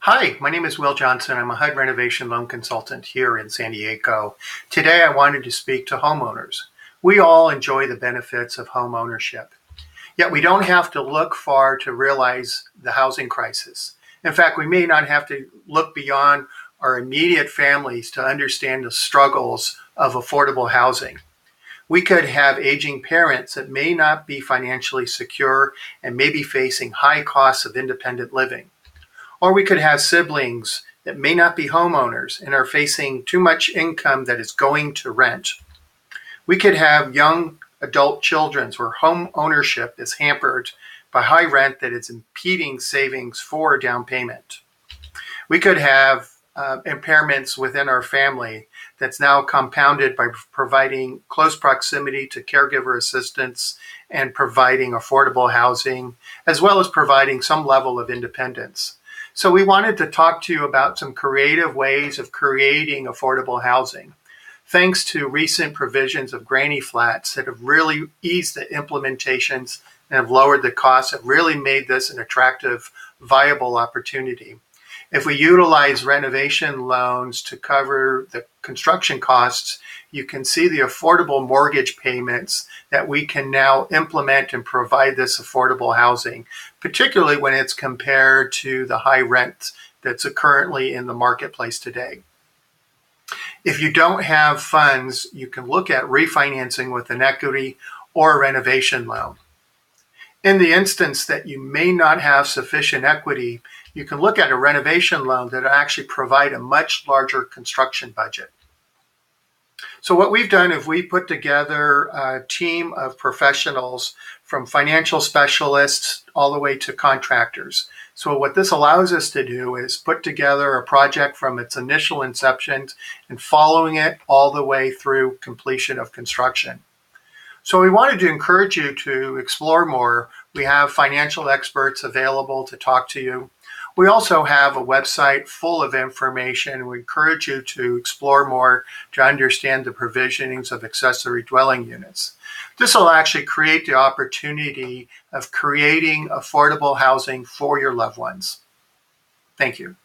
Hi, my name is Will Johnson. I'm a HUD renovation loan consultant here in San Diego. Today I wanted to speak to homeowners. We all enjoy the benefits of home ownership, yet we don't have to look far to realize the housing crisis. In fact, we may not have to look beyond our immediate families to understand the struggles of affordable housing. We could have aging parents that may not be financially secure and may be facing high costs of independent living. Or we could have siblings that may not be homeowners and are facing too much income that is going to rent. We could have young adult children where home ownership is hampered by high rent that is impeding savings for a down payment. We could have impairments within our family that's now compounded by providing close proximity to caregiver assistance and providing affordable housing, as well as providing some level of independence. So we wanted to talk to you about some creative ways of creating affordable housing. Thanks to recent provisions of granny flats that have really eased the implementations and have lowered the costs, have really made this an attractive, viable opportunity. If we utilize renovation loans to cover the construction costs, you can see the affordable mortgage payments that we can now implement and provide this affordable housing, particularly when it's compared to the high rent that's currently in the marketplace today. If you don't have funds, you can look at refinancing with an equity or a renovation loan. In the instance that you may not have sufficient equity, you can look at a renovation loan that will actually provide a much larger construction budget. So what we've done is we put together a team of professionals from financial specialists all the way to contractors. So what this allows us to do is put together a project from its initial inception and following it all the way through completion of construction. So we wanted to encourage you to explore more. We have financial experts available to talk to you. We also have a website full of information. We encourage you to explore more to understand the provisionings of accessory dwelling units. This will actually create the opportunity of creating affordable housing for your loved ones. Thank you.